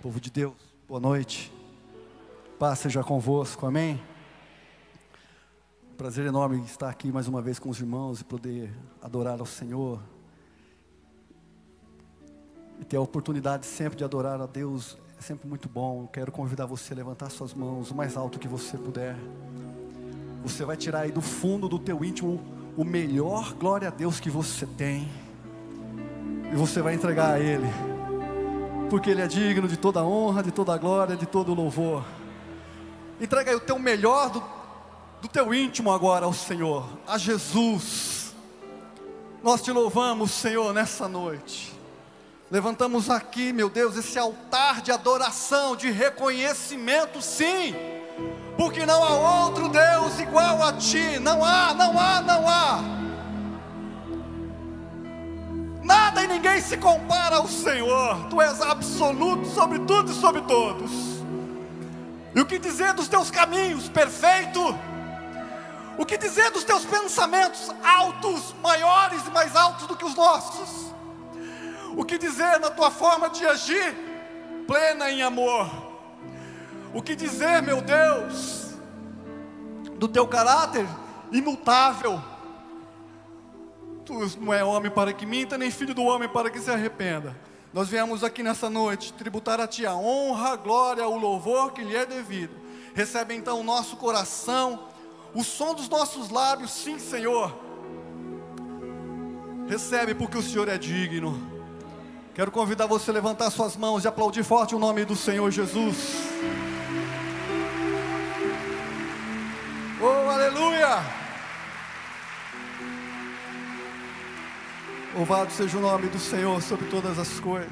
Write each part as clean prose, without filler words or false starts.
Povo de Deus, boa noite. Paz seja convosco, amém? Prazer enorme estar aqui mais uma vez com os irmãos e poder adorar ao Senhor. E ter a oportunidade sempre de adorar a Deus é sempre muito bom. Eu quero convidar você a levantar suas mãos o mais alto que você puder. Você vai tirar aí do fundo do teu íntimo o melhor glória a Deus que você tem. E você vai entregar a Ele. Porque Ele é digno de toda a honra, de toda a glória, de todo o louvor. Entrega aí o teu melhor do teu íntimo agora ao Senhor, a Jesus. Nós te louvamos, Senhor, nessa noite. Levantamos aqui, meu Deus, esse altar de adoração, de reconhecimento, sim. Porque não há outro Deus igual a Ti. Não há. Nada e ninguém se compara ao Senhor. Tu és absoluto sobre tudo e sobre todos. E o que dizer dos Teus caminhos, perfeito? O que dizer dos Teus pensamentos, altos, maiores e mais altos do que os nossos? O que dizer na Tua forma de agir, plena em amor? O que dizer, meu Deus, do Teu caráter imutável? Tu não é homem para que minta, nem filho do homem para que se arrependa. Nós viemos aqui nessa noite tributar a Ti a honra, a glória, o louvor que lhe é devido. Recebe então o nosso coração, o som dos nossos lábios, sim, Senhor. Recebe porque o Senhor é digno. Quero convidar você a levantar suas mãos e aplaudir forte o nome do Senhor Jesus. Oh, aleluia! Louvado seja o nome do Senhor sobre todas as coisas.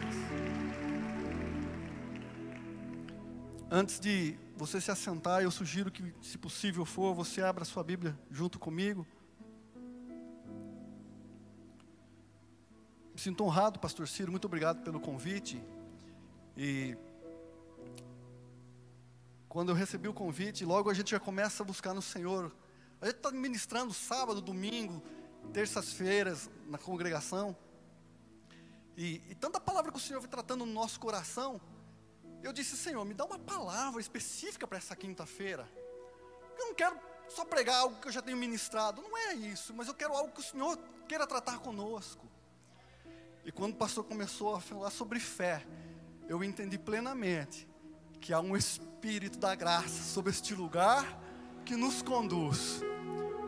Antes de você se assentar, eu sugiro que, se possível for, você abra sua Bíblia junto comigo. Me sinto honrado, pastor Ciro, muito obrigado pelo convite. E quando eu recebi o convite, logo a gente já começa a buscar no Senhor. A gente está ministrando sábado, domingo, terças-feiras na congregação. E tanta palavra que o Senhor vem tratando no nosso coração. Eu disse: Senhor, me dá uma palavra específica para essa quinta-feira. Eu não quero só pregar algo que eu já tenho ministrado. Não é isso, mas eu quero algo que o Senhor queira tratar conosco. E quando o pastor começou a falar sobre fé, eu entendi plenamente que há um Espírito da graça sobre este lugar que nos conduz.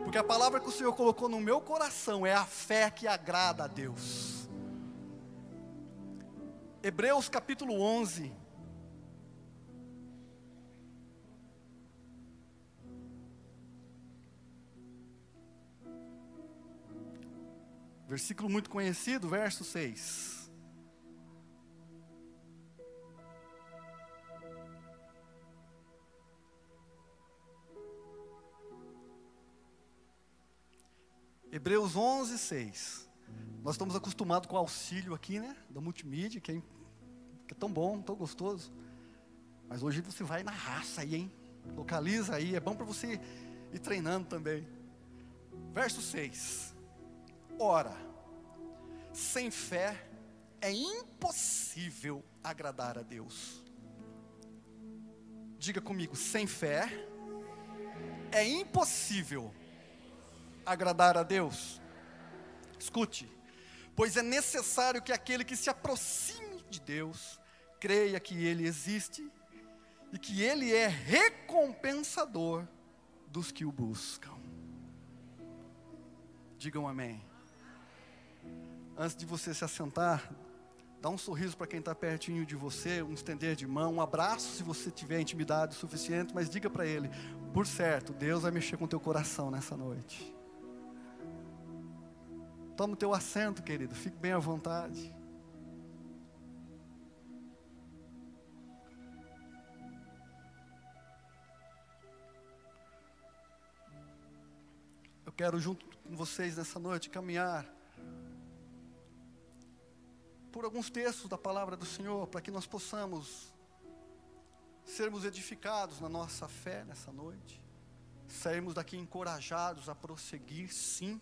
Porque a palavra que o Senhor colocou no meu coração é a fé que agrada a Deus. Hebreus capítulo 11. Versículo muito conhecido, verso 6. Hebreus 11, 6. Nós estamos acostumados com o auxílio aqui, né? Da multimídia, que é tão bom, tão gostoso. Mas hoje você vai na raça aí, hein? Localiza aí, é bom para você ir treinando também. Verso 6. Ora, sem fé é impossível agradar a Deus. Diga comigo: sem fé é impossível agradar a Deus. Escute: pois é necessário que aquele que se aproxime de Deus creia que Ele existe e que Ele é recompensador dos que o buscam. Digam amém. Antes de você se assentar, dá um sorriso para quem está pertinho de você, um estender de mão, um abraço se você tiver intimidade suficiente, mas diga para ele: por certo, Deus vai mexer com o teu coração nessa noite. Toma o teu assento, querido, fique bem à vontade. Eu quero, junto com vocês nessa noite, caminhar por alguns textos da palavra do Senhor, para que nós possamos sermos edificados na nossa fé nessa noite, sairmos daqui encorajados a prosseguir, sim,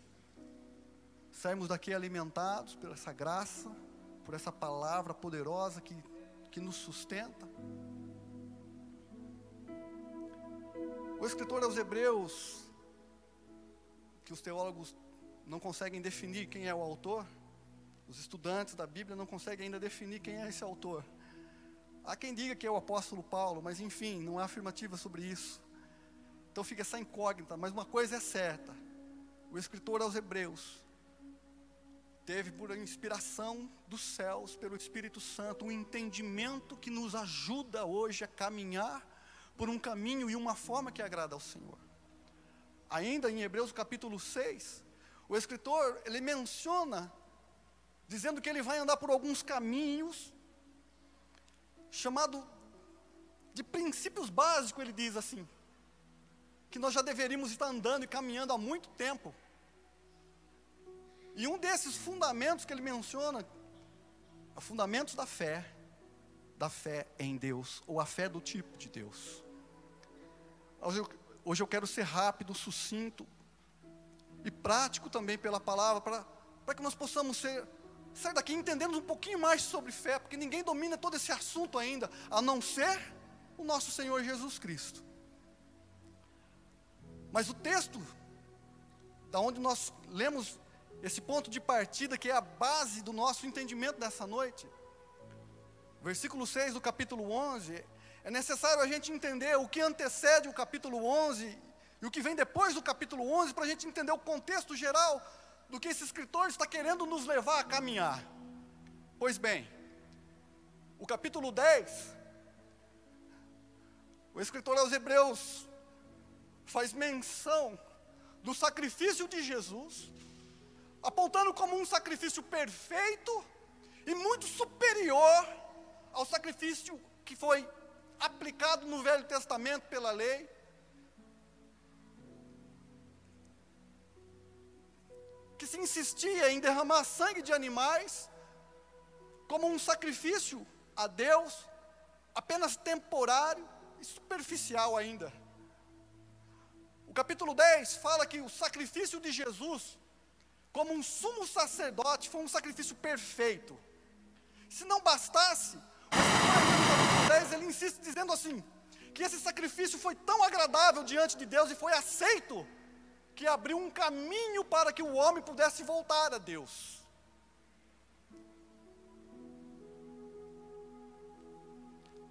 sairmos daqui alimentados por essa graça, por essa palavra poderosa que que nos sustenta. O escritor aos Hebreus, que os teólogos não conseguem definir quem é o autor, os estudantes da Bíblia não conseguem ainda definir quem é esse autor. Há quem diga que é o apóstolo Paulo, mas enfim, não há afirmativa sobre isso. Então fica essa incógnita, mas uma coisa é certa: o escritor aos Hebreus teve por inspiração dos céus, pelo Espírito Santo, um entendimento que nos ajuda hoje a caminhar por um caminho e uma forma que agrada ao Senhor. Ainda em Hebreus capítulo 6, o escritor, ele menciona, dizendo que ele vai andar por alguns caminhos, chamado de princípios básicos, ele diz assim, que nós já deveríamos estar andando e caminhando há muito tempo. E um desses fundamentos que ele menciona, é fundamentos da fé em Deus, ou a fé do tipo de Deus. Hoje eu quero ser rápido, sucinto e prático também pela palavra, para que nós possamos sair daqui entendendo um pouquinho mais sobre fé, porque ninguém domina todo esse assunto ainda, a não ser o nosso Senhor Jesus Cristo. Mas o texto, da onde nós lemos esse ponto de partida, que é a base do nosso entendimento dessa noite, versículo 6 do capítulo 11, é necessário a gente entender o que antecede o capítulo 11 e o que vem depois do capítulo 11, para a gente entender o contexto geral do que esse escritor está querendo nos levar a caminhar. Pois bem, o capítulo 10, o escritor aos Hebreus faz menção do sacrifício de Jesus, apontando como um sacrifício perfeito e muito superior ao sacrifício que foi aplicado no Velho Testamento pela lei. Que se insistia em derramar sangue de animais como um sacrifício a Deus, apenas temporário e superficial ainda. O capítulo 10 fala que o sacrifício de Jesus, como um sumo sacerdote, foi um sacrifício perfeito. Se não bastasse, o capítulo 10 ele insiste dizendo assim, que esse sacrifício foi tão agradável diante de Deus e foi aceito, que abriu um caminho para que o homem pudesse voltar a Deus.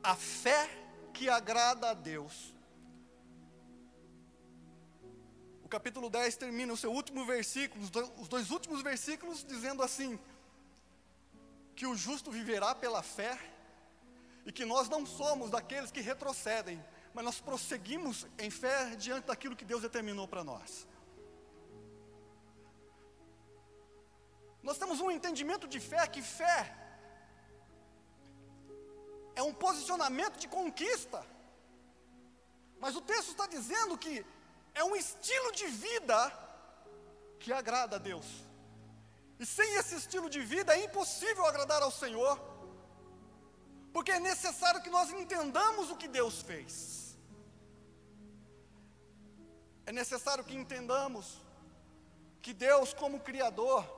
A fé que agrada a Deus. O capítulo 10 termina o seu último versículo, os dois últimos versículos, dizendo assim, que o justo viverá pela fé, e que nós não somos daqueles que retrocedem, mas nós prosseguimos em fé diante daquilo que Deus determinou para nós. Nós temos um entendimento de fé, que fé é um posicionamento de conquista, mas o texto está dizendo que é um estilo de vida que agrada a Deus, e sem esse estilo de vida é impossível agradar ao Senhor, porque é necessário que nós entendamos o que Deus fez, é necessário que entendamos que Deus, como Criador,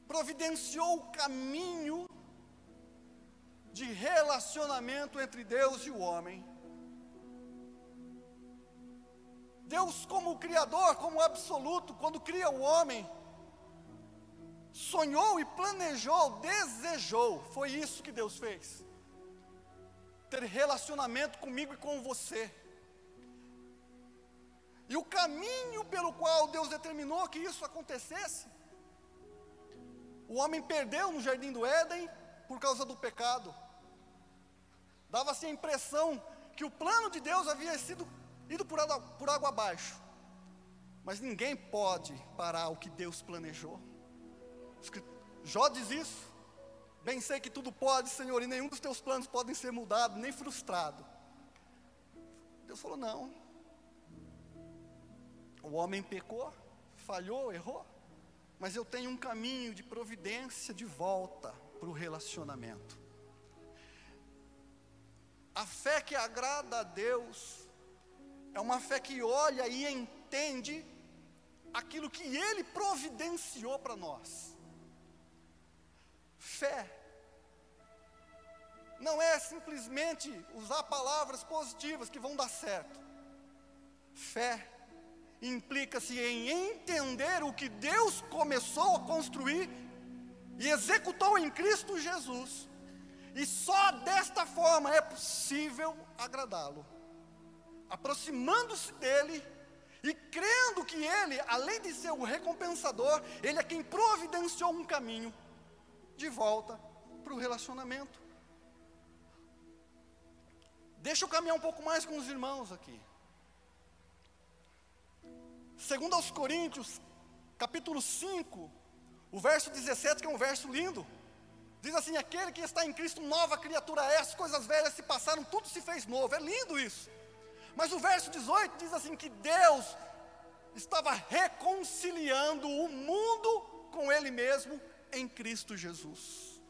providenciou o caminho de relacionamento entre Deus e o homem. Deus, como Criador, como absoluto, quando cria o homem, sonhou e planejou, desejou, foi isso que Deus fez, ter relacionamento comigo e com você. E o caminho pelo qual Deus determinou que isso acontecesse, o homem perdeu no jardim do Éden por causa do pecado. Dava-se a impressão que o plano de Deus havia sido ido por água abaixo, mas ninguém pode parar o que Deus planejou. Jó diz isso, bem sei que tudo pode, Senhor, e nenhum dos teus planos podem ser mudado, nem frustrado. Deus falou, não, o homem pecou, falhou, errou, mas eu tenho um caminho de providência de volta para o relacionamento. A fé que agrada a Deus é uma fé que olha e entende aquilo que Ele providenciou para nós. Fé não é simplesmente usar palavras positivas que vão dar certo. Fé implica-se em entender o que Deus começou a construir e executou em Cristo Jesus. E só desta forma é possível agradá-lo, aproximando-se dele e crendo que ele, além de ser o recompensador, ele é quem providenciou um caminho de volta para o relacionamento. Deixa eu caminhar um pouco mais com os irmãos aqui. Segundo aos Coríntios, capítulo 5, o verso 17, que é um verso lindo, diz assim: aquele que está em Cristo, nova criatura é, as coisas velhas se passaram, tudo se fez novo. É lindo isso. Mas o verso 18 diz assim, que Deus estava reconciliando o mundo com Ele mesmo em Cristo Jesus.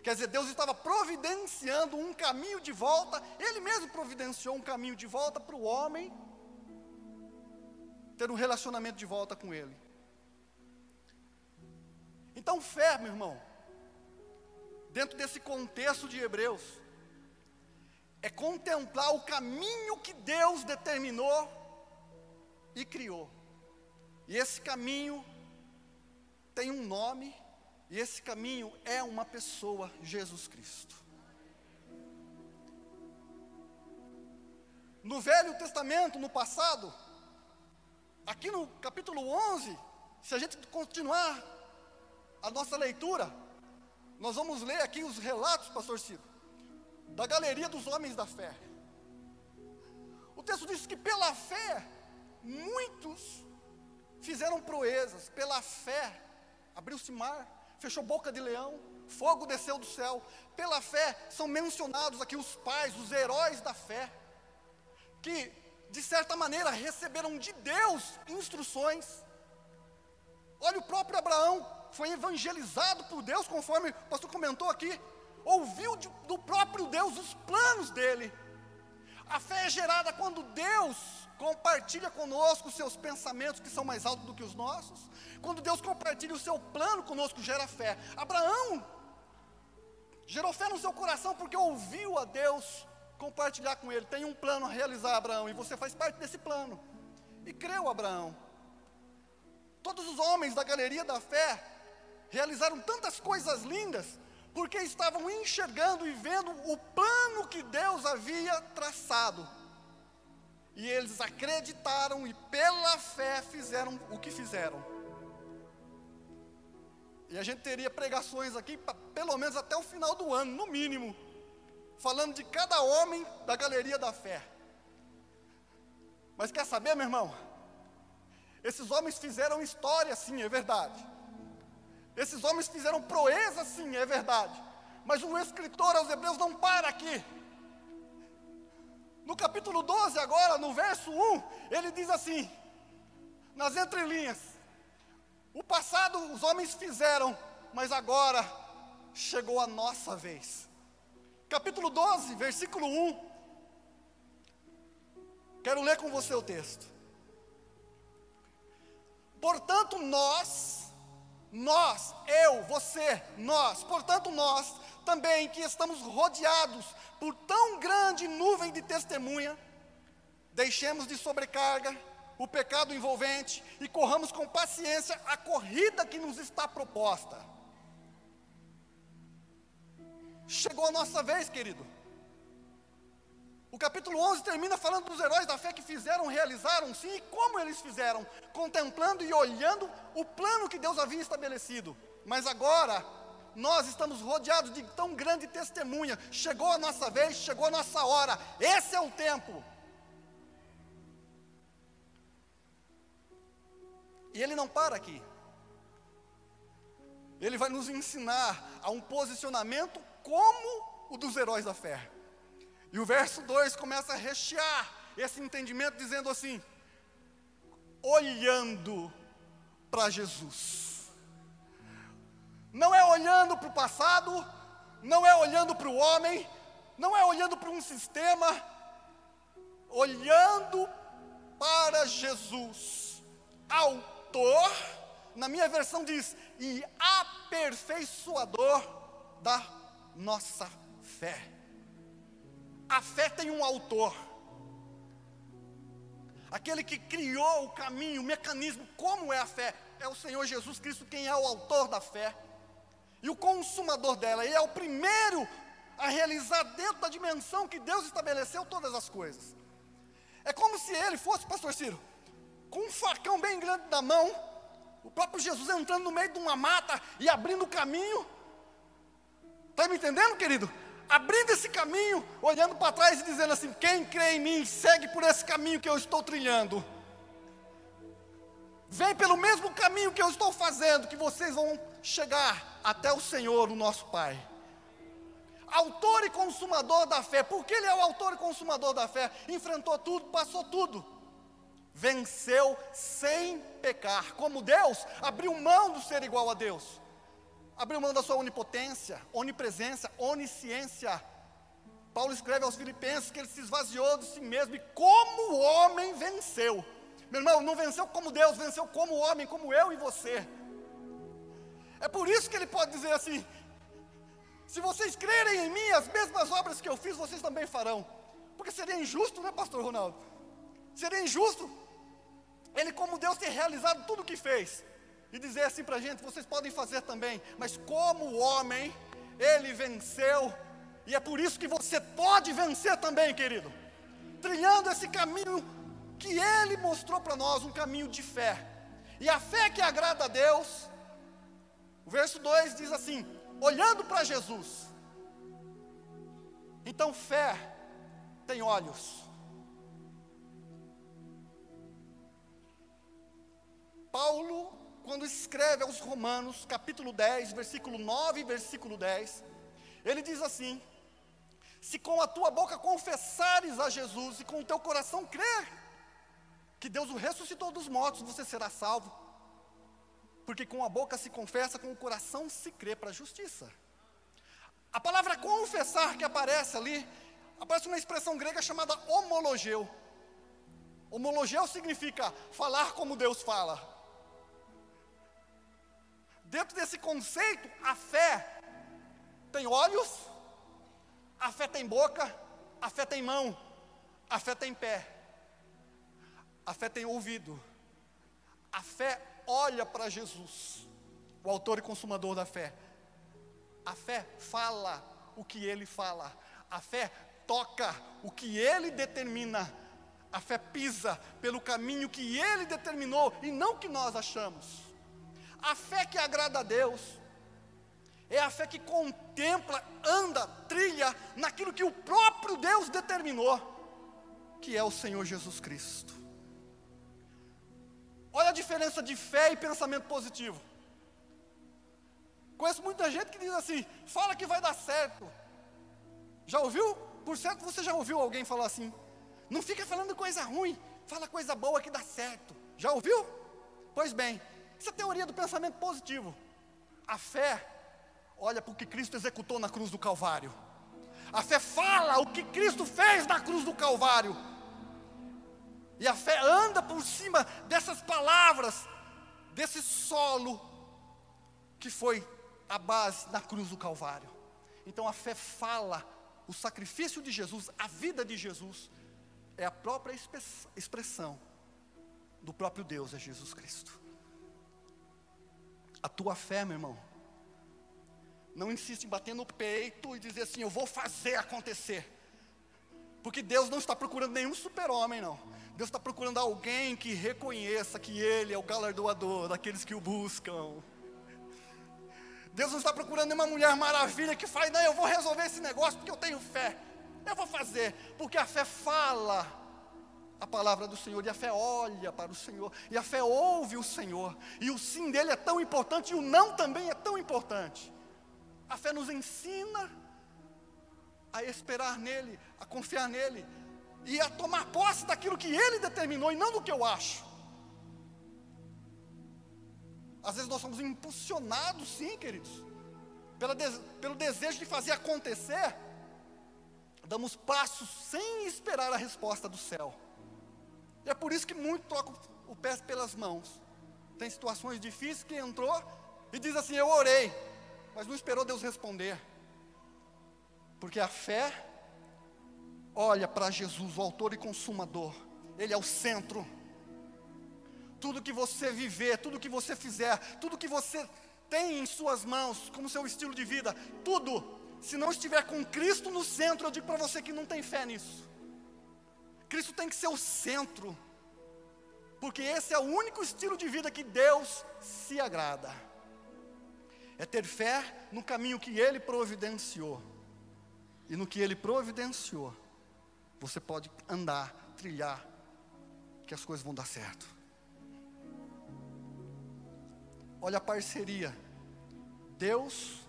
Quer dizer, Deus estava providenciando um caminho de volta, Ele mesmo providenciou um caminho de volta para o homem ter um relacionamento de volta com Ele. Então, fé, meu irmão, dentro desse contexto de Hebreus, é contemplar o caminho que Deus determinou e criou. E esse caminho tem um nome, e esse caminho é uma pessoa, Jesus Cristo. No Velho Testamento, no passado, aqui no capítulo 11, se a gente continuar a nossa leitura, nós vamos ler aqui os relatos, pastor Ciro, da galeria dos homens da fé. O texto diz que pela fé, muitos fizeram proezas. Pela fé, abriu-se mar, fechou boca de leão, fogo desceu do céu. Pela fé, são mencionados aqui os pais, os heróis da fé, que, de certa maneira, receberam de Deus instruções. Olha, o próprio Abraão foi evangelizado por Deus, conforme o pastor comentou aqui, ouviu do próprio Deus os planos dele. A fé é gerada quando Deus compartilha conosco os seus pensamentos, que são mais altos do que os nossos. Quando Deus compartilha o seu plano conosco, gera fé. Abraão gerou fé no seu coração porque ouviu a Deus compartilhar com ele. Tem um plano a realizar, Abraão, e você faz parte desse plano. E creu Abraão. Todos os homens da galeria da fé realizaram tantas coisas lindas, porque estavam enxergando e vendo o plano que Deus havia traçado. E eles acreditaram e pela fé fizeram o que fizeram. E a gente teria pregações aqui, pelo menos até o final do ano, no mínimo, falando de cada homem da galeria da fé. Mas quer saber, meu irmão? Esses homens fizeram história, sim, é verdade. Esses homens fizeram proeza, sim, é verdade. Mas o escritor aos Hebreus não para aqui. No capítulo 12 agora, no verso 1, ele diz assim, nas entrelinhas: o passado os homens fizeram, mas agora chegou a nossa vez. Capítulo 12, versículo 1. Quero ler com você o texto. Portanto portanto nós também, que estamos rodeados por tão grande nuvem de testemunha, deixemos de sobrecarga o pecado envolvente e corramos com paciência a corrida que nos está proposta. Chegou a nossa vez, querido. O capítulo 11 termina falando dos heróis da fé que fizeram, realizaram, sim, e como eles fizeram, contemplando e olhando o plano que Deus havia estabelecido. Mas agora, nós estamos rodeados de tão grande testemunha. Chegou a nossa vez, chegou a nossa hora. Esse é o tempo. E ele não para aqui. Ele vai nos ensinar a um posicionamento como o dos heróis da fé. E o verso 2 começa a rechear esse entendimento, dizendo assim: olhando para Jesus. Não é olhando para o passado, não é olhando para o homem, não é olhando para um sistema, olhando para Jesus, autor, na minha versão diz, e aperfeiçoador da nossa fé. A fé tem um autor. Aquele que criou o caminho, o mecanismo, como é a fé? É o Senhor Jesus Cristo quem é o autor da fé. E o consumador dela. Ele é o primeiro a realizar dentro da dimensão que Deus estabeleceu todas as coisas. É como se ele fosse, pastor Ciro, com um facão bem grande na mão, o próprio Jesus entrando no meio de uma mata e abrindo o caminho. Está me entendendo, querido? Abrindo esse caminho, olhando para trás e dizendo assim: quem crê em mim, segue por esse caminho que eu estou trilhando. Vem pelo mesmo caminho que eu estou fazendo, que vocês vão chegar até o Senhor, o nosso Pai. Autor e consumador da fé. Por que ele é o autor e consumador da fé? Enfrentou tudo, passou tudo. Venceu sem pecar. Como Deus, abriu mão do ser igual a Deus. Abriu mão da sua onipotência, onipresença, onisciência. Paulo escreve aos Filipenses que ele se esvaziou de si mesmo. E como o homem venceu. Meu irmão, não venceu como Deus, venceu como homem, como eu e você. É por isso que ele pode dizer assim: se vocês crerem em mim, as mesmas obras que eu fiz, vocês também farão. Porque seria injusto, né, pastor Ronaldo? Seria injusto ele, como Deus, ter realizado tudo o que fez e dizer assim para a gente: vocês podem fazer também. Mas como homem, ele venceu. E é por isso que você pode vencer também, querido, trilhando esse caminho que ele mostrou para nós, um caminho de fé. E a fé que agrada a Deus, o verso 2 diz assim: olhando para Jesus. Então fé tem olhos. Paulo, quando escreve aos Romanos, capítulo 10, versículo 9 e versículo 10, ele diz assim: se com a tua boca confessares a Jesus e com o teu coração crer que Deus o ressuscitou dos mortos, você será salvo. Porque com a boca se confessa, com o coração se crê para a justiça. A palavra confessar que aparece ali, aparece uma expressão grega chamada homologeu. Homologeu significa falar como Deus fala. Dentro desse conceito, a fé tem olhos, a fé tem boca, a fé tem mão, a fé tem pé, a fé tem ouvido. A fé olha para Jesus, o autor e consumador da fé. A fé fala o que ele fala. A fé toca o que ele determina. A fé pisa pelo caminho que ele determinou e não que nós achamos. A fé que agrada a Deus é a fé que contempla, anda, trilha naquilo que o próprio Deus determinou, que é o Senhor Jesus Cristo. Olha a diferença de fé e pensamento positivo. Conheço muita gente que diz assim: fala que vai dar certo. Já ouviu? Por certo, você já ouviu alguém falar assim: não fica falando coisa ruim, fala coisa boa que dá certo. Já ouviu? Pois bem, isso é a teoria do pensamento positivo. A fé olha para o que Cristo executou na cruz do Calvário. A fé fala o que Cristo fez na cruz do Calvário. E a fé anda por cima dessas palavras, desse solo que foi a base na cruz do Calvário. Então a fé fala o sacrifício de Jesus, a vida de Jesus, é a própria expressão do próprio Deus, é Jesus Cristo. A tua fé, meu irmão, não insiste em bater no peito e dizer assim: eu vou fazer acontecer. Porque Deus não está procurando nenhum super-homem, não. Deus está procurando alguém que reconheça que Ele é o galardoador daqueles que o buscam. Deus não está procurando nenhuma mulher maravilha que faz: não, eu vou resolver esse negócio porque eu tenho fé. Eu vou fazer, porque a fé fala a palavra do Senhor, e a fé olha para o Senhor, e a fé ouve o Senhor, e o sim dele é tão importante, e o não também é tão importante. A fé nos ensina a esperar nele, a confiar nele, e a tomar posse daquilo que ele determinou, e não do que eu acho. Às vezes nós somos impulsionados, sim, queridos, pelo desejo de fazer acontecer. Damos passos sem esperar a resposta do céu. E é por isso que muito trocam o pé pelas mãos. Tem situações difíceis que entrou e diz assim: eu orei, mas não esperou Deus responder. Porque a fé olha para Jesus, o autor e consumador. Ele é o centro. Tudo que você viver, tudo que você fizer, tudo que você tem em suas mãos, como seu estilo de vida, tudo, se não estiver com Cristo no centro, eu digo para você que não tem fé nisso. Cristo tem que ser o centro, porque esse é o único estilo de vida que Deus se agrada. É ter fé no caminho que Ele providenciou. E no que Ele providenciou, você pode andar, trilhar, que as coisas vão dar certo. Olha a parceria. Deus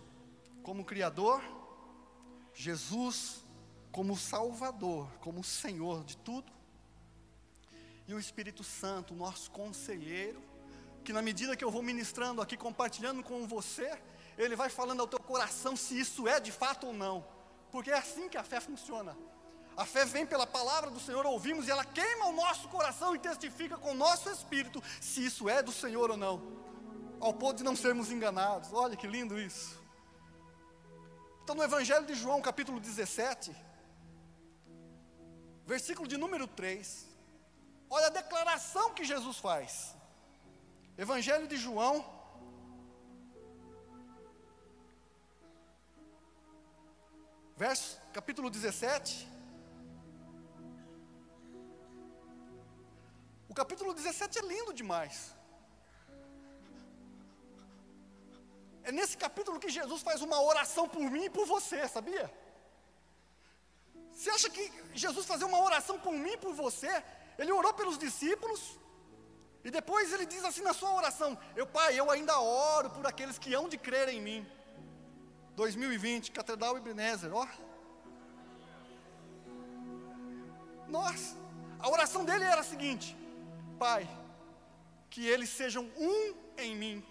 como Criador, Jesus como Salvador, como Senhor de tudo, e o Espírito Santo, nosso conselheiro, que na medida que eu vou ministrando aqui, compartilhando com você, ele vai falando ao teu coração se isso é de fato ou não, porque é assim que a fé funciona. A fé vem pela palavra do Senhor, ouvimos, e ela queima o nosso coração e testifica com o nosso espírito se isso é do Senhor ou não, ao ponto de não sermos enganados. Olha que lindo isso. Então no Evangelho de João, capítulo 17, versículo de número 3, olha a declaração que Jesus faz. Evangelho de João, capítulo 17. O capítulo 17 é lindo demais. É nesse capítulo que Jesus faz uma oração por mim e por você, sabia? Você acha que Jesus fazia uma oração por mim e por você? Ele orou pelos discípulos, e depois ele diz assim na sua oração: Pai, eu ainda oro por aqueles que hão de crer em mim. 2020, Catedral Ebenezer, ó. Nossa, a oração dele era a seguinte: Pai, que eles sejam um em mim,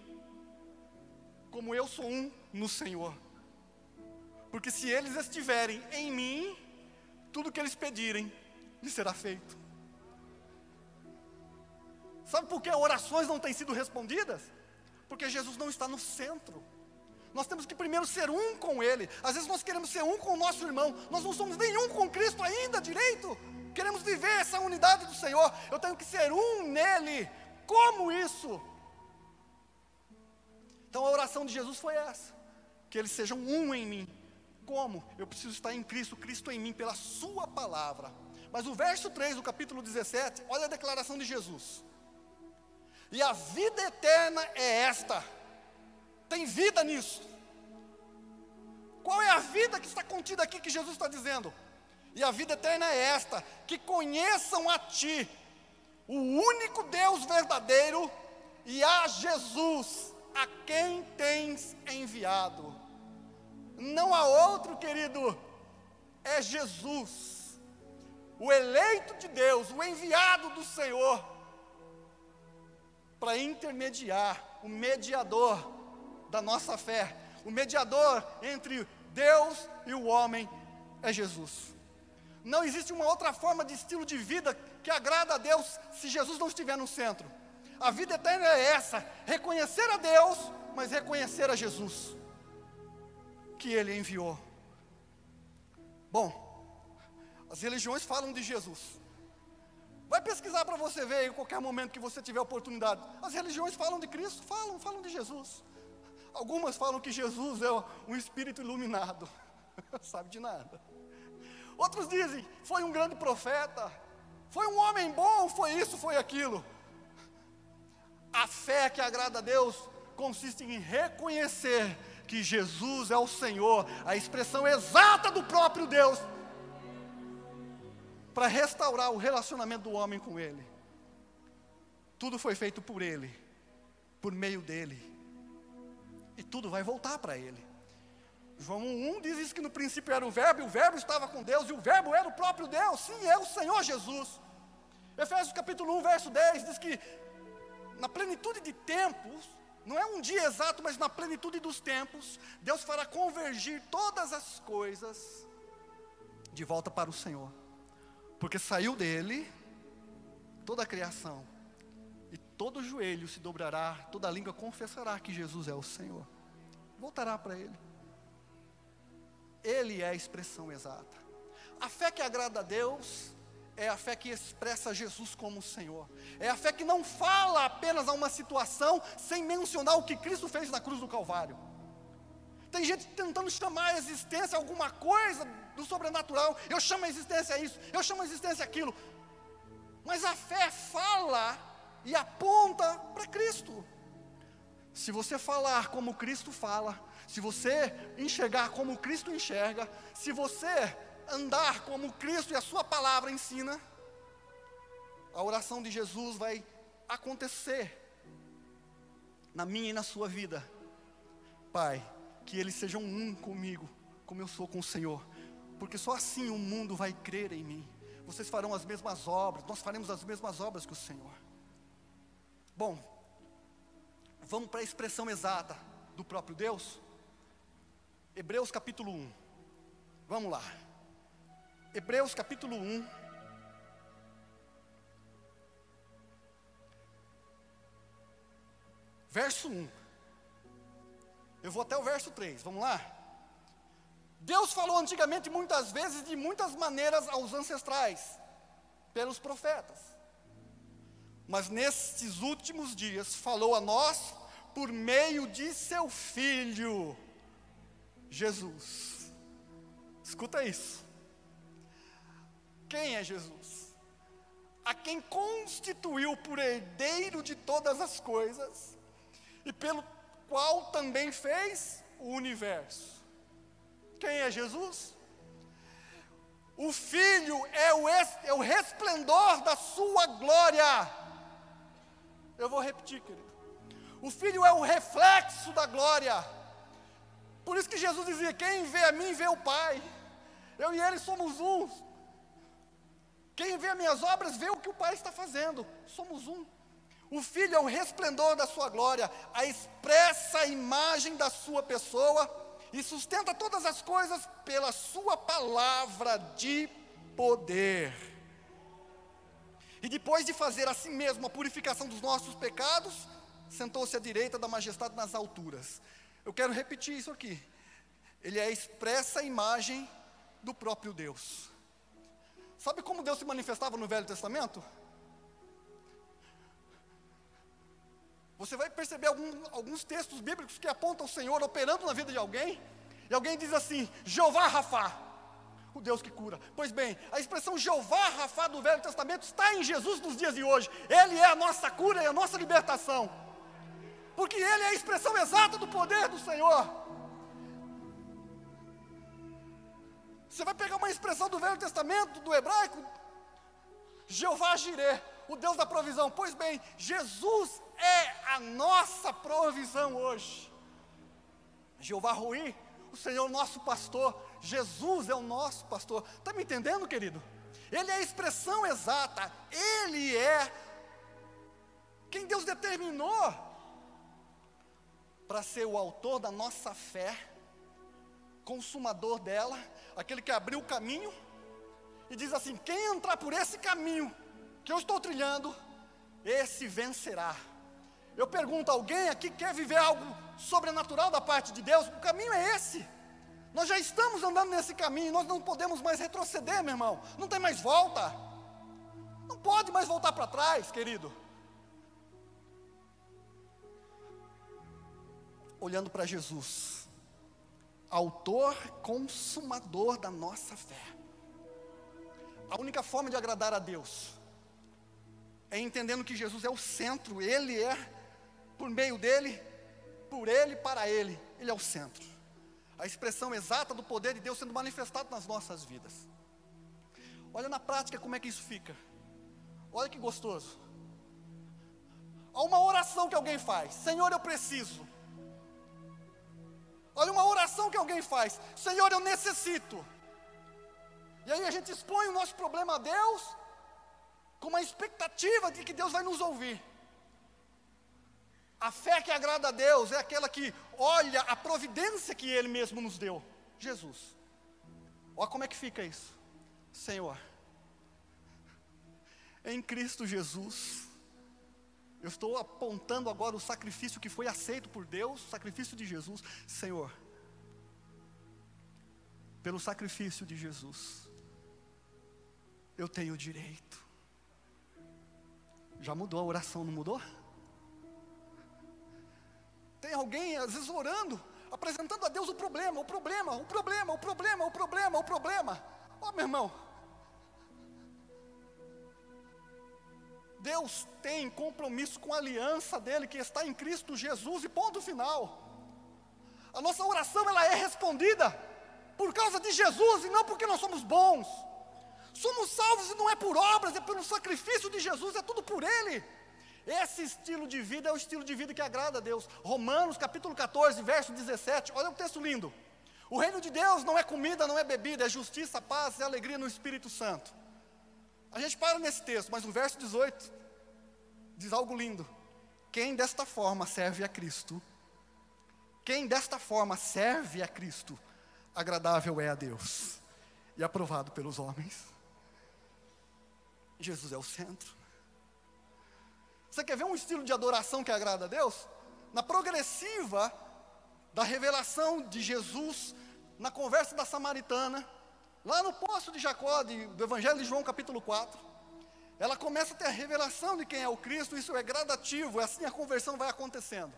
como eu sou um no Senhor. Porque se eles estiverem em mim, tudo que eles pedirem lhes será feito. Sabe por que orações não têm sido respondidas? Porque Jesus não está no centro. Nós temos que primeiro ser um com Ele. Às vezes nós queremos ser um com o nosso irmão, nós não somos nenhum com Cristo ainda direito. Queremos viver essa unidade do Senhor. Eu tenho que ser um nele. Como isso? Então a oração de Jesus foi essa: que eles sejam um em mim. Como? Eu preciso estar em Cristo, Cristo em mim, pela sua palavra. Mas o verso 3 do capítulo 17, olha a declaração de Jesus: e a vida eterna é esta. Tem vida nisso. Qual é a vida que está contida aqui que Jesus está dizendo? E a vida eterna é esta: que conheçam a Ti, o único Deus verdadeiro, e a Jesus, a quem tens enviado. Não há outro, querido, é Jesus, o eleito de Deus, o enviado do Senhor, para intermediar, o mediador da nossa fé, o mediador entre Deus e o homem é Jesus. Não existe uma outra forma de estilo de vida que agrada a Deus se Jesus não estiver no centro. A vida eterna é essa: reconhecer a Deus, mas reconhecer a Jesus, que Ele enviou. Bom, as religiões falam de Jesus. Vai pesquisar para você ver em qualquer momento que você tiver oportunidade. As religiões falam de Cristo, falam de Jesus. Algumas falam que Jesus é um espírito iluminado, sabe de nada. Outros dizem, foi um grande profeta, foi um homem bom, foi isso, foi aquilo. A fé que agrada a Deus consiste em reconhecer que Jesus é o Senhor, a expressão exata do próprio Deus, para restaurar o relacionamento do homem com Ele. Tudo foi feito por Ele, por meio dEle, e tudo vai voltar para Ele. João 1 diz isso, que no princípio era o Verbo, e o Verbo estava com Deus, e o Verbo era o próprio Deus. Sim, é o Senhor Jesus. Efésios capítulo 1, verso 10, diz que na plenitude de tempos, não é um dia exato, mas na plenitude dos tempos, Deus fará convergir todas as coisas de volta para o Senhor, porque saiu dele toda a criação, e todo joelho se dobrará, toda língua confessará que Jesus é o Senhor, voltará para Ele. Ele é a expressão exata. A fé que agrada a Deus é a fé que expressa Jesus como Senhor. É a fé que não fala apenas a uma situação sem mencionar o que Cristo fez na cruz do Calvário. Tem gente tentando chamar a existência alguma coisa do sobrenatural. Eu chamo a existência isso, eu chamo a existência aquilo. Mas a fé fala e aponta para Cristo. Se você falar como Cristo fala, se você enxergar como Cristo enxerga, se você andar como Cristo e a sua palavra ensina, a oração de Jesus vai acontecer na minha e na sua vida. Pai, que eles sejam um comigo, como eu sou com o Senhor, porque só assim o mundo vai crer em mim. Vocês farão as mesmas obras, nós faremos as mesmas obras que o Senhor. Bom, vamos para a expressão exata do próprio Deus. Hebreus capítulo 1. Vamos lá. Hebreus capítulo 1. Verso 1. Eu vou até o verso 3, vamos lá? Deus falou antigamente muitas vezes, de muitas maneiras aos ancestrais, pelos profetas. Mas nestes últimos dias falou a nós por meio de seu Filho, Jesus. Escuta isso. Quem é Jesus? A quem constituiu por herdeiro de todas as coisas, e pelo qual também fez o universo. Quem é Jesus? O Filho é o resplendor da sua glória. Eu vou repetir, querido. O Filho é o reflexo da glória. Por isso que Jesus dizia: quem vê a mim, vê o Pai. Eu e Ele somos um. Quem vê as minhas obras, vê o que o Pai está fazendo. Somos um. O Filho é o resplendor da sua glória, a expressa imagem da sua pessoa, e sustenta todas as coisas pela sua palavra de poder. E depois de fazer assim mesmo a purificação dos nossos pecados, sentou-se à direita da majestade nas alturas. Eu quero repetir isso aqui. Ele é a expressa imagem do próprio Deus. Sabe como Deus se manifestava no Velho Testamento? Você vai perceber alguns textos bíblicos que apontam o Senhor operando na vida de alguém, e alguém diz assim: Jeová Rafá, o Deus que cura. Pois bem, a expressão Jeová Rafá do Velho Testamento está em Jesus nos dias de hoje. Ele é a nossa cura e a nossa libertação, porque Ele é a expressão exata do poder do Senhor. Você vai pegar uma expressão do Velho Testamento, do hebraico, Jeová Jireh, o Deus da provisão. Pois bem, Jesus é a nossa provisão hoje. Jeová Rui, o Senhor nosso pastor. Jesus é o nosso pastor. Está me entendendo, querido? Ele é a expressão exata. Ele é quem Deus determinou para ser o autor da nossa fé, consumador dela, aquele que abriu o caminho e diz assim: quem entrar por esse caminho que eu estou trilhando, esse vencerá. Eu pergunto: alguém aqui quer viver algo sobrenatural da parte de Deus? O caminho é esse. Nós já estamos andando nesse caminho, nós não podemos mais retroceder, meu irmão. Não tem mais volta. Não pode mais voltar para trás, querido. Olhando para Jesus, autor, consumador da nossa fé. A única forma de agradar a Deus é entendendo que Jesus é o centro. Ele é, por meio dele, por ele, para ele. Ele é o centro. A expressão exata do poder de Deus sendo manifestado nas nossas vidas. Olha na prática como é que isso fica. Olha que gostoso. Há uma oração que alguém faz: Senhor, eu preciso. Olha uma oração que alguém faz: Senhor, eu necessito. E aí a gente expõe o nosso problema a Deus, com uma expectativa de que Deus vai nos ouvir. A fé que agrada a Deus é aquela que olha a providência que Ele mesmo nos deu, Jesus. Olha como é que fica isso. Senhor, em Cristo Jesus, eu estou apontando agora o sacrifício que foi aceito por Deus, o sacrifício de Jesus. Senhor, pelo sacrifício de Jesus, eu tenho direito. Já mudou a oração, não mudou? Tem alguém às vezes orando, apresentando a Deus o problema. Ó, meu irmão, Deus tem compromisso com a aliança dele, que está em Cristo Jesus, e ponto final. A nossa oração, ela é respondida por causa de Jesus, e não porque nós somos bons. Somos salvos e não é por obras, é pelo sacrifício de Jesus, é tudo por Ele. Esse estilo de vida é o estilo de vida que agrada a Deus. Romanos capítulo 14, verso 17, olha um texto lindo. O reino de Deus não é comida, não é bebida, é justiça, paz e alegria no Espírito Santo. A gente para nesse texto, mas no verso 18, diz algo lindo. Quem desta forma serve a Cristo, agradável é a Deus e aprovado pelos homens. Jesus é o centro. Você quer ver um estilo de adoração que agrada a Deus? Na progressiva da revelação de Jesus, na conversa da samaritana, lá no poço de Jacó, do Evangelho de João capítulo 4, ela começa a ter a revelação de quem é o Cristo. Isso é gradativo, é assim a conversão vai acontecendo.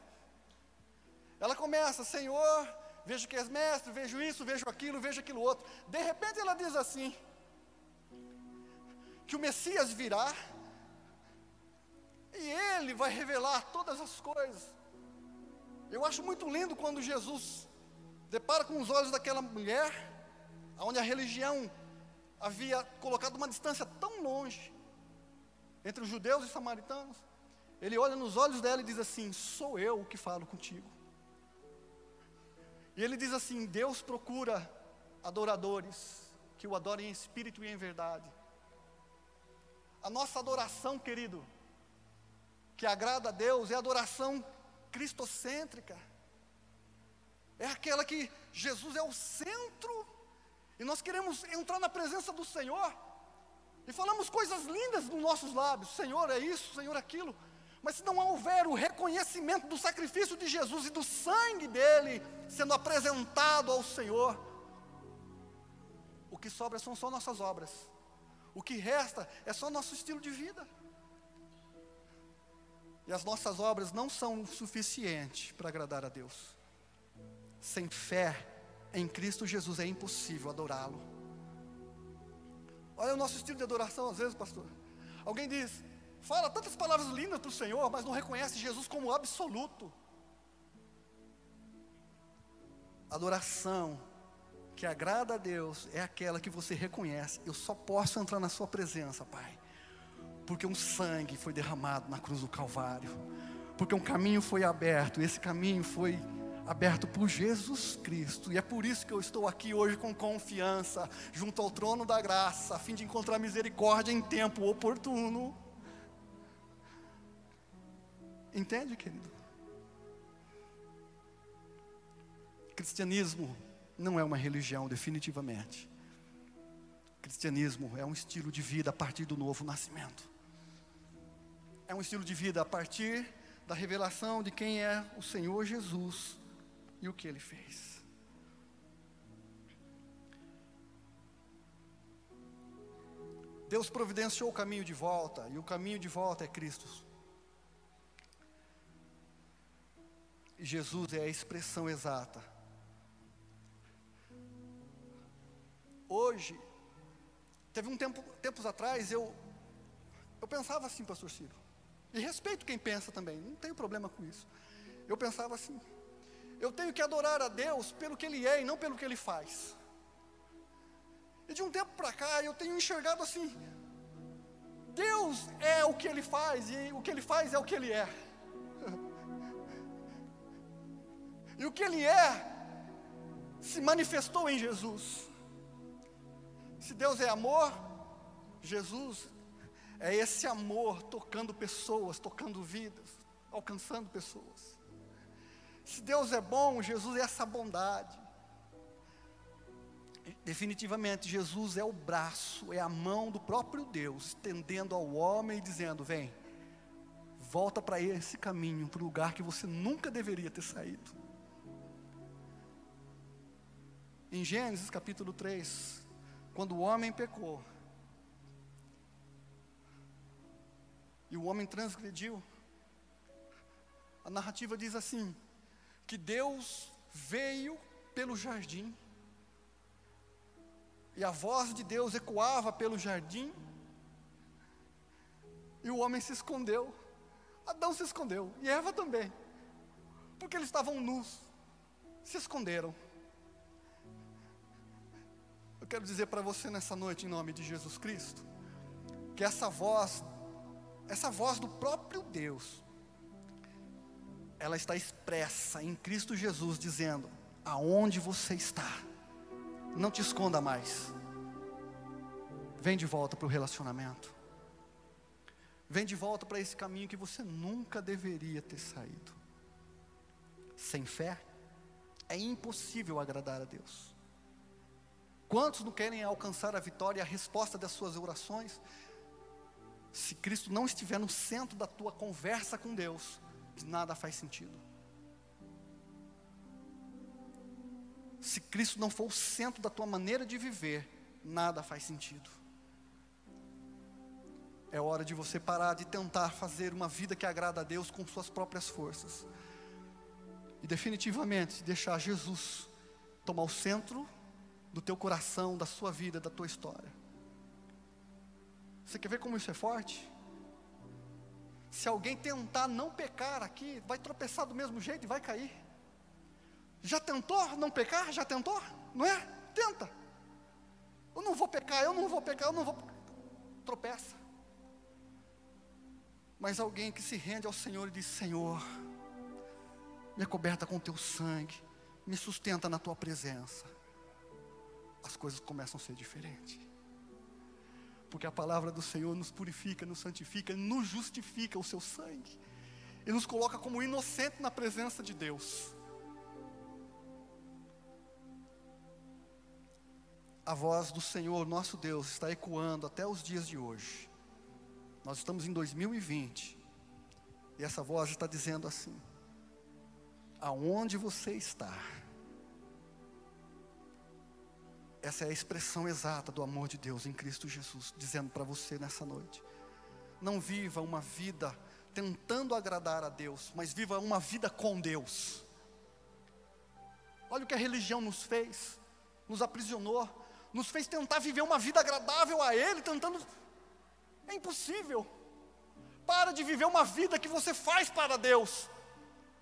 Ela começa, Senhor, vejo que és mestre, vejo isso, vejo aquilo outro. De repente ela diz assim, que o Messias virá, e Ele vai revelar todas as coisas. Eu acho muito lindo quando Jesus depara com os olhos daquela mulher, onde a religião havia colocado uma distância tão longe, entre os judeus e os samaritanos. Ele olha nos olhos dela e diz assim, sou eu o que falo contigo. E ele diz assim, Deus procura adoradores, que o adorem em espírito e em verdade. A nossa adoração, querido, que agrada a Deus, é a adoração cristocêntrica. É aquela que Jesus é o centro, e nós queremos entrar na presença do Senhor, e falamos coisas lindas nos nossos lábios, Senhor é isso, Senhor é aquilo, mas se não houver o reconhecimento do sacrifício de Jesus e do sangue dele sendo apresentado ao Senhor, o que sobra são só nossas obras. O que resta é só nosso estilo de vida. E as nossas obras não são o suficiente para agradar a Deus. Sem fé em Cristo Jesus é impossível adorá-lo. Olha o nosso estilo de adoração às vezes, pastor. Alguém diz, fala tantas palavras lindas para o Senhor, mas não reconhece Jesus como absoluto. Adoração que agrada a Deus é aquela que você reconhece, eu só posso entrar na sua presença, Pai, porque um sangue foi derramado na cruz do Calvário, porque um caminho foi aberto, e esse caminho foi aberto por Jesus Cristo, e é por isso que eu estou aqui hoje com confiança, junto ao trono da graça, a fim de encontrar misericórdia em tempo oportuno. Entende, querido? Cristianismo não é uma religião, definitivamente. Cristianismo é um estilo de vida a partir do novo nascimento. É um estilo de vida a partir da revelação de quem é o Senhor Jesus e o que Ele fez. Deus providenciou o caminho de volta, e o caminho de volta é Cristo. E Jesus é a expressão exata. Hoje, teve tempos atrás, eu pensava assim, pastor Ciro, e respeito quem pensa também, não tenho problema com isso. Eu pensava assim, eu tenho que adorar a Deus pelo que Ele é e não pelo que Ele faz. E de um tempo para cá, eu tenho enxergado assim, Deus é o que Ele faz, e o que Ele faz é o que Ele é. E o que Ele é, se manifestou em Jesus. Se Deus é amor, Jesus é esse amor tocando pessoas, tocando vidas, alcançando pessoas. Se Deus é bom, Jesus é essa bondade. Definitivamente, Jesus é o braço, é a mão do próprio Deus, estendendo ao homem e dizendo, vem, volta para esse caminho, para o lugar que você nunca deveria ter saído. Em Gênesis capítulo 3, quando o homem pecou, e o homem transgrediu, a narrativa diz assim, que Deus veio pelo jardim, e a voz de Deus ecoava pelo jardim, e o homem se escondeu. Adão se escondeu, e Eva também, porque eles estavam nus, se esconderam. Eu quero dizer para você nessa noite, em nome de Jesus Cristo, que essa voz do próprio Deus, ela está expressa em Cristo Jesus, dizendo: aonde você está, não te esconda mais, vem de volta para o relacionamento, vem de volta para esse caminho que você nunca deveria ter saído. Sem fé, é impossível agradar a Deus. Quantos não querem alcançar a vitória e a resposta das suas orações? Se Cristo não estiver no centro da tua conversa com Deus, nada faz sentido. Se Cristo não for o centro da tua maneira de viver, nada faz sentido. É hora de você parar de tentar fazer uma vida que agrada a Deus com suas próprias forças, e definitivamente deixar Jesus tomar o centro do teu coração, da sua vida, da tua história. Você quer ver como isso é forte? Se alguém tentar não pecar aqui, vai tropeçar do mesmo jeito e vai cair. Já tentou não pecar? Já tentou? Não é? Tenta. Eu não vou pecar. Tropeça. Mas alguém que se rende ao Senhor e diz: Senhor, me acoberta com teu sangue, me sustenta na tua presença, as coisas começam a ser diferentes. Porque a palavra do Senhor nos purifica, nos santifica, nos justifica o seu sangue, e nos coloca como inocente na presença de Deus. A voz do Senhor, nosso Deus, está ecoando até os dias de hoje. Nós estamos em 2020, e essa voz está dizendo assim: aonde você está? Essa é a expressão exata do amor de Deus em Cristo Jesus, dizendo para você nessa noite: não viva uma vida tentando agradar a Deus, mas viva uma vida com Deus. Olha o que a religião nos fez, nos aprisionou, nos fez tentar viver uma vida agradável a Ele, tentando. É impossível. Para de viver uma vida que você faz para Deus,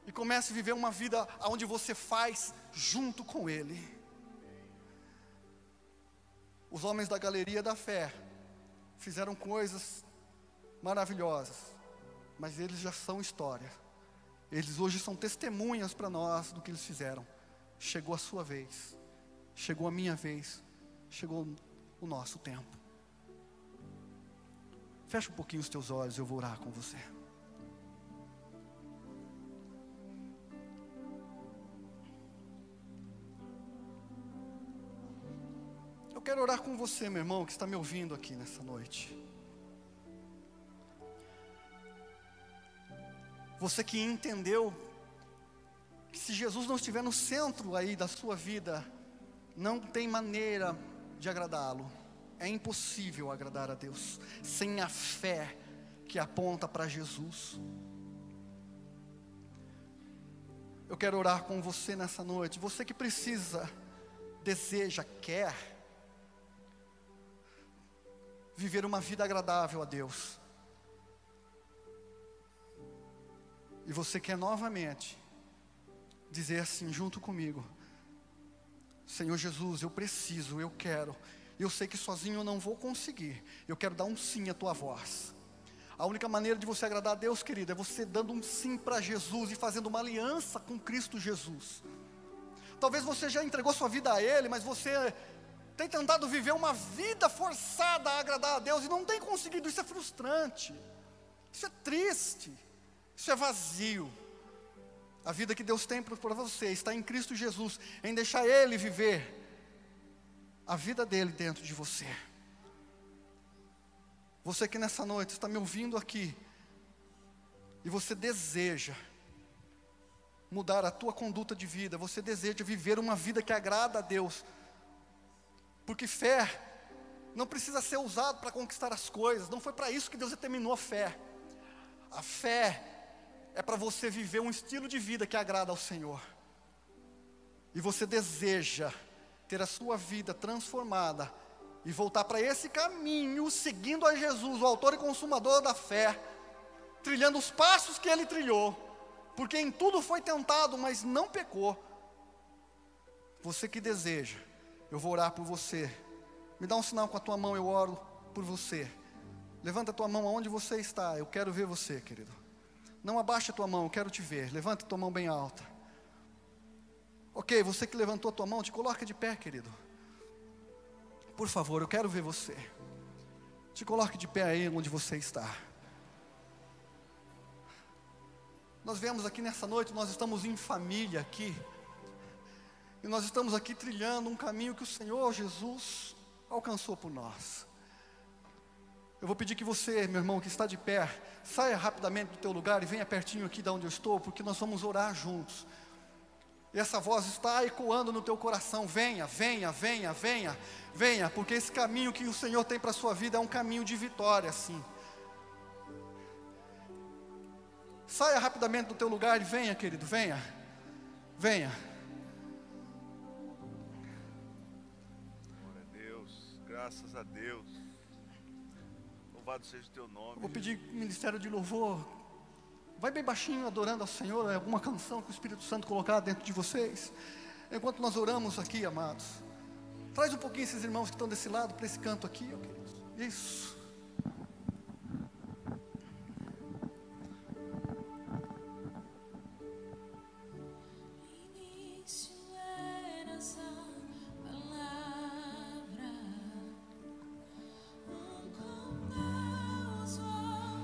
e comece a viver uma vida onde você faz junto com Ele. Os homens da galeria da fé fizeram coisas maravilhosas, mas eles já são história. Eles hoje são testemunhas para nós do que eles fizeram. Chegou a sua vez, chegou a minha vez, chegou o nosso tempo. Fecha um pouquinho os teus olhos, eu vou orar com você. Eu quero orar com você, meu irmão, que está me ouvindo aqui nessa noite. Você que entendeu que se Jesus não estiver no centro aí da sua vida, não tem maneira de agradá-lo. É impossível agradar a Deus sem a fé que aponta para Jesus. Eu quero orar com você nessa noite. Você que precisa, deseja, quer viver uma vida agradável a Deus. E você quer novamente dizer assim junto comigo: Senhor Jesus, eu preciso, eu quero. Eu sei que sozinho eu não vou conseguir. Eu quero dar um sim à tua voz. A única maneira de você agradar a Deus, querido, é você dando um sim para Jesus e fazendo uma aliança com Cristo Jesus. Talvez você já entregou sua vida a Ele, mas você tem tentado viver uma vida forçada a agradar a Deus e não tem conseguido. Isso é frustrante, isso é triste, isso é vazio. A vida que Deus tem para você está em Cristo Jesus, em deixar Ele viver a vida dele dentro de você. Você que nessa noite está me ouvindo aqui, e você deseja mudar a tua conduta de vida, você deseja viver uma vida que agrada a Deus, Porque fé não precisa ser usado para conquistar as coisas. Não foi para isso que Deus determinou a fé. A fé é para você viver um estilo de vida que agrada ao Senhor. E você deseja ter a sua vida transformada e voltar para esse caminho, seguindo a Jesus, o autor e consumador da fé, trilhando os passos que Ele trilhou, porque em tudo foi tentado, mas não pecou. Você que deseja, eu vou orar por você. Me dá um sinal com a tua mão, eu oro por você. Levanta a tua mão aonde você está, eu quero ver você, querido. Não abaixa a tua mão, eu quero te ver. Levanta a tua mão bem alta. Ok, você que levantou a tua mão, te coloca de pé, querido. Por favor, eu quero ver você. Te coloque de pé aí onde você está. Nós viemos aqui nessa noite, nós estamos em família aqui. E nós estamos aqui trilhando um caminho que o Senhor Jesus alcançou por nós. Eu vou pedir que você, meu irmão, que está de pé, saia rapidamente do teu lugar e venha pertinho aqui de onde eu estou, porque nós vamos orar juntos. E essa voz está ecoando no teu coração: venha, venha, venha, venha, venha, porque esse caminho que o Senhor tem para a sua vida é um caminho de vitória, sim. Saia rapidamente do teu lugar e venha, querido, venha, venha. Glória a Deus, graças a Deus, louvado seja o teu nome. Vou pedir ministério de louvor. Vai bem baixinho adorando ao Senhor, alguma canção que o Espírito Santo colocar dentro de vocês. Enquanto nós oramos aqui, amados, traz um pouquinho esses irmãos que estão desse lado para esse canto aqui, ó, queridos. Isso.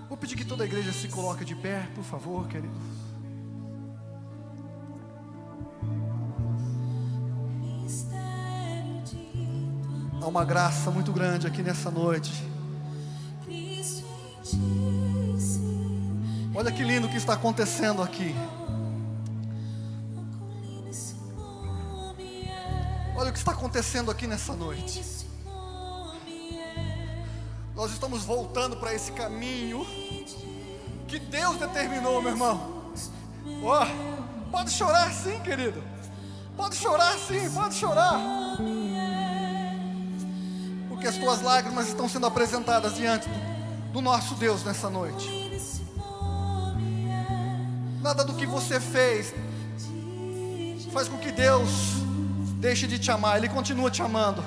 Vou pedir que toda a igreja se coloque de pé, por favor, queridos. Há uma graça muito grande aqui nessa noite. Olha que lindo que está acontecendo aqui. Olha o que está acontecendo aqui nessa noite. Nós estamos voltando para esse caminho que Deus determinou, meu irmão. Oh, pode chorar sim, querido. Pode chorar sim, pode chorar. Porque as tuas lágrimas estão sendo apresentadas diante do nosso Deus nessa noite. Nada do que você fez faz com que Deus deixe de te amar. Ele continua te amando.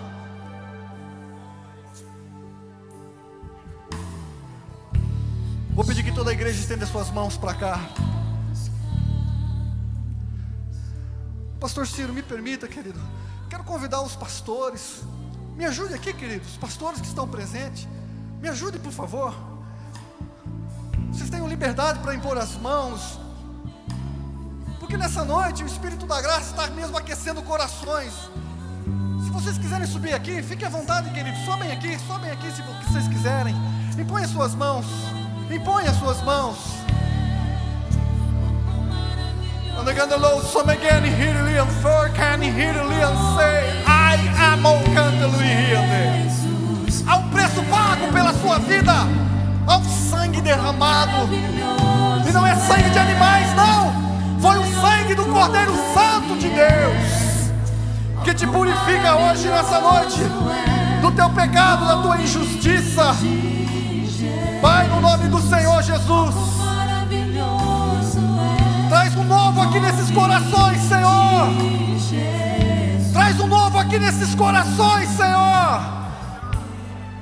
Vou pedir que toda a igreja estenda suas mãos para cá. Pastor Ciro, me permita, querido. Quero convidar os pastores. Me ajude aqui, queridos. Os pastores que estão presentes. Me ajude, por favor. Vocês tenham liberdade para impor as mãos. Porque nessa noite o Espírito da Graça está mesmo aquecendo corações. Se vocês quiserem subir aqui, fiquem à vontade, queridos. Sobem aqui se vocês quiserem. Impõe as suas mãos. Impõe as suas mãos. And again the Lord some again hear Leon for can hear Leon say I am on Jesus. Há um preço pago pela sua vida. Há um sangue derramado. E não é sangue de animais, não. Foi o sangue do Cordeiro Santo de Deus que te purifica hoje, nessa noite, do teu pecado, da tua injustiça. Pai, no nome do Senhor Jesus, traz um novo aqui nesses corações, Senhor. Traz um novo aqui nesses corações, Senhor.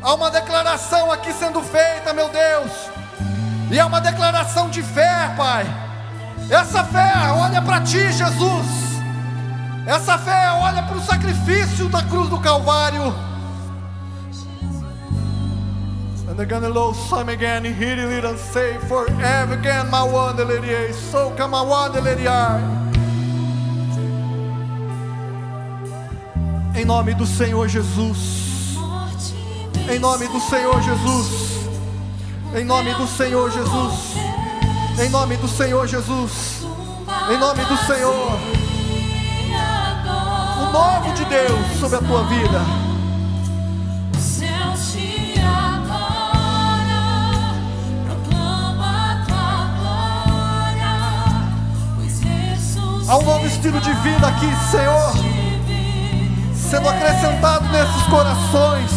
Há uma declaração aqui sendo feita, meu Deus. E é uma declaração de fé, Pai. Essa fé olha para Ti, Jesus. Essa fé olha para o sacrifício da cruz do Calvário. And again, the Lord some again, he did and say forever again, my wonder lady, so come my wonder lady. Em nome do Senhor Jesus. Em nome do Senhor Jesus. Em nome do Senhor Jesus. Em nome do Senhor Jesus. Em nome do Senhor. O novo de Deus sobre a tua vida. Há um novo estilo de vida aqui, Senhor, sendo acrescentado nesses corações.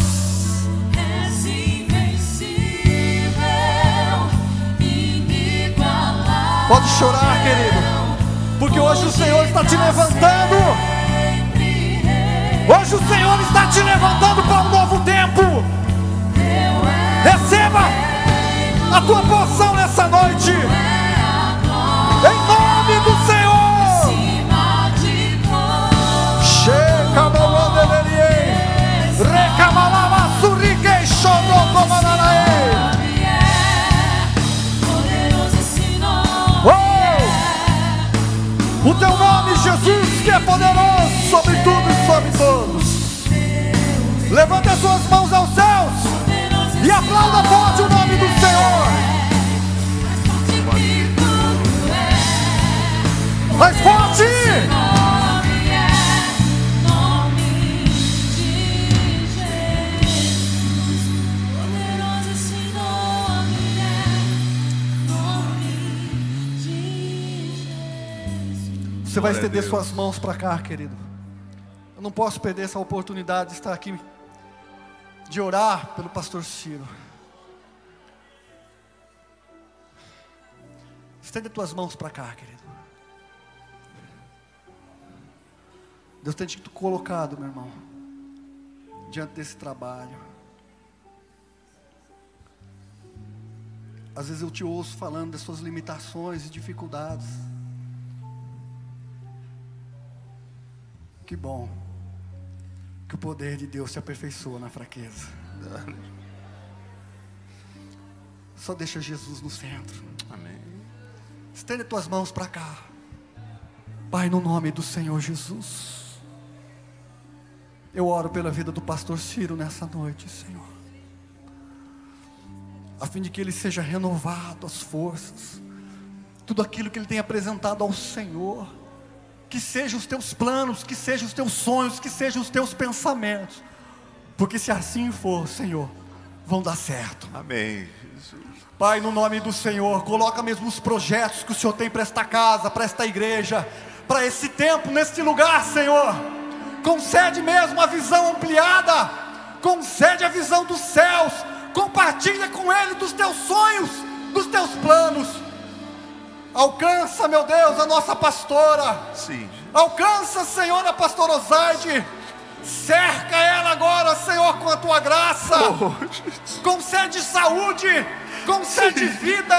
Pode chorar, querido, porque hoje o Senhor está te levantando. Hoje o Senhor está te levantando para um novo tempo. Receba a tua porção nessa noite, em nome do Senhor. O teu nome, Jesus, que é poderoso sobre tudo e sobre todos. Levante as suas mãos aos céus e aplauda forte o nome do Senhor. Mais forte! Você vai estender suas mãos para cá, querido. Eu não posso perder essa oportunidade de estar aqui, de orar pelo pastor Ciro. Estende tuas mãos para cá, querido. Deus tem te colocado, meu irmão, diante desse trabalho. Às vezes eu te ouço falando das suas limitações e dificuldades. Que bom que o poder de Deus se aperfeiçoa na fraqueza. Só deixa Jesus no centro. Amém. Estende tuas mãos para cá. Pai, no nome do Senhor Jesus, eu oro pela vida do pastor Ciro nessa noite, Senhor, a fim de que ele seja renovado as forças, tudo aquilo que ele tem apresentado ao Senhor, que sejam os teus planos, que sejam os teus sonhos, que sejam os teus pensamentos, porque se assim for, Senhor, vão dar certo. Amém, Jesus. Pai, no nome do Senhor, coloca mesmo os projetos que o Senhor tem para esta casa, para esta igreja, para esse tempo, neste lugar, Senhor. Concede mesmo a visão ampliada, concede a visão dos céus, compartilha com Ele dos teus sonhos, dos teus planos. Alcança, meu Deus, a nossa pastora. Sim. Alcança, Senhor, a pastora Osaide. Cerca ela agora, Senhor, com a tua graça. Concede saúde, concede vida.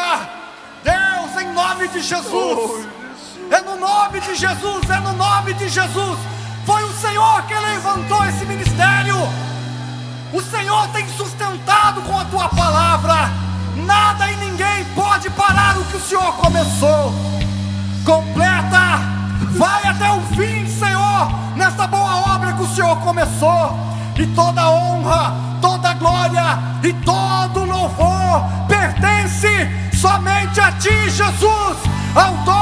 Deus, em nome de Jesus. É no nome de Jesus, é no nome de Jesus. Foi o Senhor que levantou esse ministério. O Senhor tem sustentado com a tua palavra. Nada e ninguém pode parar o que o Senhor começou. Completa, vai até o fim, Senhor, nesta boa obra que o Senhor começou. E toda honra, toda glória e todo louvor pertence somente a Ti, Jesus, autor